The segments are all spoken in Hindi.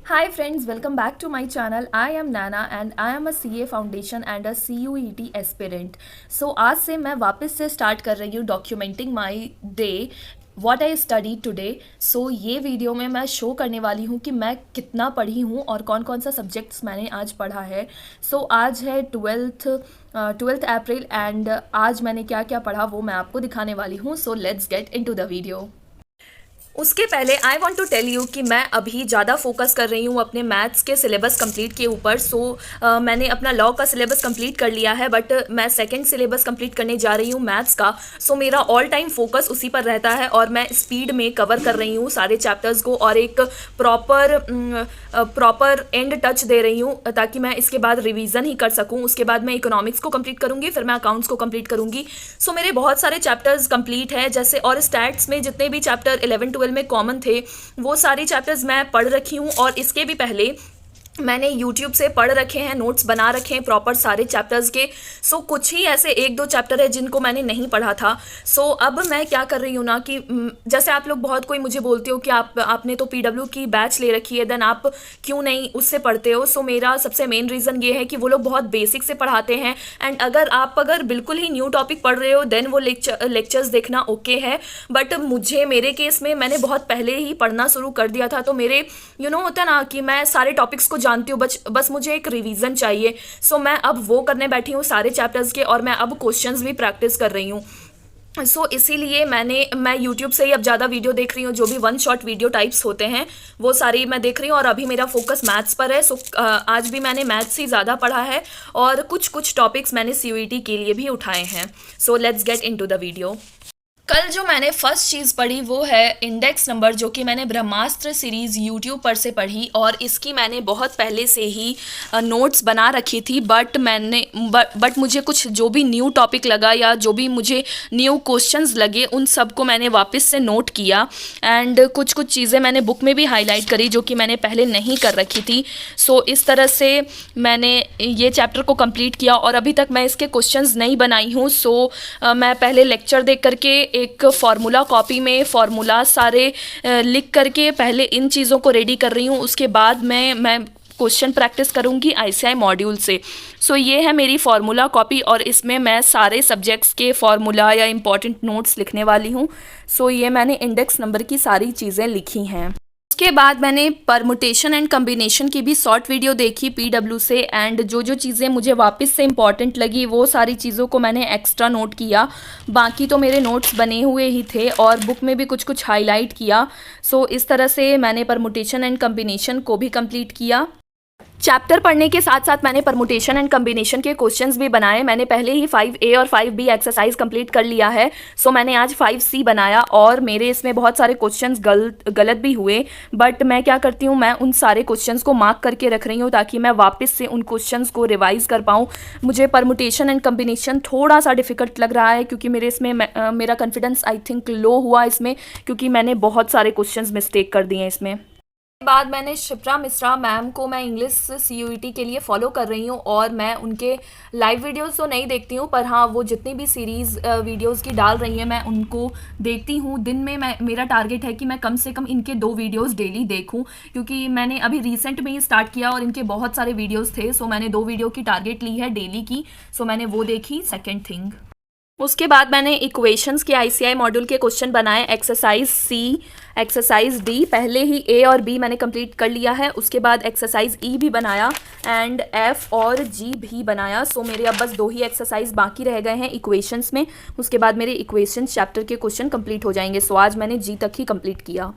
Hi friends, welcome back to my channel. I am Nana and I am a CA foundation and a CUET aspirant. So आज से मैं वापस से स्टार्ट कर रही हूँ documenting my day what I study today. So ये वीडियो में मैं शो करने वाली हूँ कि मैं कितना पढ़ी हूँ और कौन कौन सा सब्जेक्ट्स मैंने आज पढ़ा है। सो आज है ट्वेल्थ अप्रैल एंड आज मैंने क्या क्या पढ़ा वो मैं आपको दिखाने वाली हूँ। So let's get into the video. उसके पहले I want to tell you कि मैं अभी ज़्यादा फोकस कर रही हूँ अपने मैथ्स के सिलेबस कंप्लीट के ऊपर। मैंने अपना लॉ का सिलेबस कंप्लीट कर लिया है बट मैं सेकंड सिलेबस कंप्लीट करने जा रही हूँ मैथ्स का। मेरा ऑल टाइम फोकस उसी पर रहता है और मैं स्पीड में कवर कर रही हूँ सारे चैप्टर्स को और एक प्रॉपर एंड टच दे रही हूँ ताकि मैं इसके बाद रिवीजन ही कर सकूँ। उसके बाद मैं इकोनॉमिक्स को कंप्लीट करूँगी, फिर मैं अकाउंट्स को कंप्लीट करूँगी। मेरे बहुत सारे चैप्टर्स कंप्लीट है जैसे, और स्टैट्स में जितने भी चैप्टर 11 12 में कॉमन थे वो सारे चैप्टर्स मैं पढ़ रखी हूँ और इसके भी पहले मैंने YouTube से पढ़ रखे हैं, नोट्स बना रखे हैं प्रॉपर सारे चैप्टर्स के। कुछ ही ऐसे एक दो चैप्टर है जिनको मैंने नहीं पढ़ा था। अब मैं क्या कर रही हूँ ना कि जैसे आप लोग बहुत कोई मुझे बोलते हो कि आपने तो PW की बैच ले रखी है, देन आप क्यों नहीं उससे पढ़ते हो। मेरा सबसे मेन रीज़न ये है कि वो लोग बहुत बेसिक से पढ़ाते हैं एंड अगर बिल्कुल ही न्यू टॉपिक पढ़ रहे हो देन वो लेक्चर्स देखना ओके है। बट मेरे केस में मैंने बहुत पहले ही पढ़ना शुरू कर दिया था, तो मेरे होता है ना कि मैं सारे टॉपिक्स को जानती हूँ, बस मुझे एक रिवीजन चाहिए। मैं अब वो करने बैठी हूँ सारे चैप्टर्स के और मैं अब क्वेश्चंस भी प्रैक्टिस कर रही हूँ। इसीलिए मैं YouTube से ही अब ज़्यादा वीडियो देख रही हूँ, जो भी वन शॉट वीडियो टाइप्स होते हैं वो सारी मैं देख रही हूँ और अभी मेरा फोकस मैथ्स पर है। आज भी मैंने मैथ्स ही ज़्यादा पढ़ा है और कुछ टॉपिक्स मैंने CUET के लिए भी उठाए हैं। Let's get into the video. कल जो मैंने फर्स्ट चीज़ पढ़ी वो है इंडेक्स नंबर, जो कि मैंने ब्रह्मास्त्र सीरीज़ यूट्यूब पर से पढ़ी और इसकी मैंने बहुत पहले से ही नोट्स बना रखी थी। बट मुझे कुछ जो भी न्यू टॉपिक लगा या जो भी मुझे न्यू क्वेश्चंस लगे उन सब को मैंने वापस से नोट किया एंड कुछ चीज़ें मैंने बुक में भी हाईलाइट करी जो कि मैंने पहले नहीं कर रखी थी। इस तरह से मैंने ये चैप्टर को कंप्लीट किया और अभी तक मैं इसके क्वेश्चंस नहीं बनाई हूँ। मैं पहले लेक्चर देख करके एक फार्मूला कॉपी में फार्मूला सारे लिख करके पहले इन चीज़ों को रेडी कर रही हूँ। उसके बाद मैं क्वेश्चन प्रैक्टिस करूँगी ICI मॉड्यूल से। ये है मेरी फार्मूला कॉपी और इसमें मैं सारे सब्जेक्ट्स के फार्मूला या इम्पॉर्टेंट नोट्स लिखने वाली हूँ। ये मैंने इंडेक्स नंबर की सारी चीज़ें लिखी हैं। उसके बाद मैंने परमुटेशन एंड कम्बिनेशन की भी शॉर्ट वीडियो देखी PW से एंड जो चीज़ें मुझे वापस से इम्पॉर्टेंट लगी वो सारी चीज़ों को मैंने एक्स्ट्रा नोट किया। बाकी तो मेरे नोट्स बने हुए ही थे और बुक में भी कुछ हाईलाइट किया। इस तरह से मैंने परमुटेशन एंड कम्बिनेशन को भी कंप्लीट किया। चैप्टर पढ़ने के साथ साथ मैंने परमुटेशन एंड कम्बिनेशन के क्वेश्चंस भी बनाए। मैंने पहले ही 5A और 5B एक्सरसाइज कंप्लीट कर लिया है। मैंने आज 5C बनाया और मेरे इसमें बहुत सारे क्वेश्चंस गलत भी हुए, बट मैं क्या करती हूँ, मैं उन सारे क्वेश्चंस को मार्क करके रख रही हूँ ताकि मैं वापस से उन क्वेश्चंस को रिवाइज कर पाऊँ। मुझे परमुटेशन एंड कम्बिनेशन थोड़ा सा डिफिकल्ट लग रहा है क्योंकि मेरा कॉन्फिडेंस आई थिंक लो हुआ इसमें, क्योंकि मैंने बहुत सारे क्वेश्चंस मिस्टेक कर दिए हैं इसमें। बाद मैंने शिप्रा मिश्रा मैम को मैं इंग्लिश CUET के लिए फॉलो कर रही हूँ और मैं उनके लाइव वीडियोस तो नहीं देखती हूँ, पर हाँ वो जितनी भी सीरीज़ वीडियोस की डाल रही हैं मैं उनको देखती हूँ। दिन में मेरा टारगेट है कि मैं कम से कम इनके 2 वीडियोस डेली देखूँ, क्योंकि मैंने अभी रिसेंट में ही स्टार्ट किया और इनके बहुत सारे वीडियोज़ थे। मैंने 2 वीडियो की टारगेट ली है डेली की। मैंने वो देखी सेकेंड थिंग। उसके बाद मैंने इक्वेशंस के ICI मॉड्यूल के क्वेश्चन बनाए, एक्सरसाइज C, एक्सरसाइज D। पहले ही A और B मैंने कंप्लीट कर लिया है। उसके बाद एक्सरसाइज E भी बनाया एंड F और G भी बनाया। मेरे अब बस 2 ही एक्सरसाइज बाकी रह गए हैं इक्वेशंस में। उसके बाद मेरे इक्वेशंस चैप्टर के क्वेश्चन कंप्लीट हो जाएंगे। आज मैंने G तक ही कंप्लीट किया।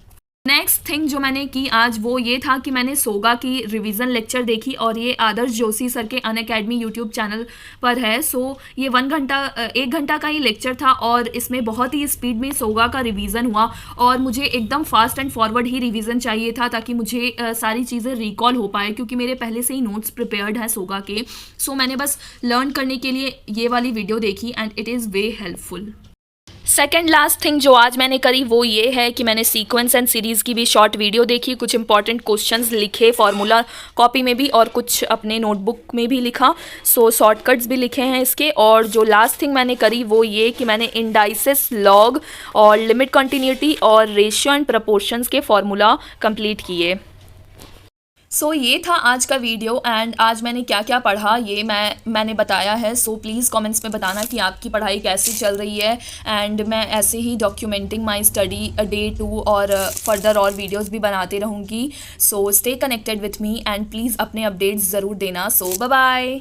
नेक्स्ट थिंग जो मैंने की आज वो ये था कि मैंने सोगा की रिवीजन लेक्चर देखी और ये आदर्श जोशी सर के अनअकैडमी यूट्यूब चैनल पर है। ये 1 घंटा का ही लेक्चर था और इसमें बहुत ही स्पीड में सोगा का रिवीजन हुआ और मुझे एकदम fast and forward he revision चाहिए था ताकि मुझे सारी चीज़ें रिकॉल हो पाए, क्योंकि मेरे पहले से ही नोट्स प्रिपेयर्ड हैं सोगा के। मैंने बस लर्न करने के लिए ये वाली वीडियो देखी and it is way helpful. Second last thing जो आज मैंने करी वो ये है कि मैंने सीक्वेंस एंड सीरीज़ की भी शॉर्ट वीडियो देखी, कुछ इंपॉर्टेंट क्वेश्चंस लिखे फार्मूला कॉपी में भी और कुछ अपने नोटबुक में भी लिखा। शॉर्टकट्स भी लिखे हैं इसके। और जो लास्ट थिंग मैंने करी वो ये कि मैंने इंडाइसिस, लॉग और लिमिट कंटिन्यूटी और रेशियो एंड प्रपोर्शंस के फार्मूला कंप्लीट किए। सो ये था आज का वीडियो एंड आज मैंने क्या क्या पढ़ा ये मैंने बताया है। सो प्लीज़ कमेंट्स में बताना कि आपकी पढ़ाई कैसी चल रही है एंड मैं ऐसे ही डॉक्यूमेंटिंग माय स्टडी डे 2 और फर्दर और वीडियोस भी बनाते रहूँगी। So stay connected with me and please अपने अपडेट्स ज़रूर देना। सो बाय बाय।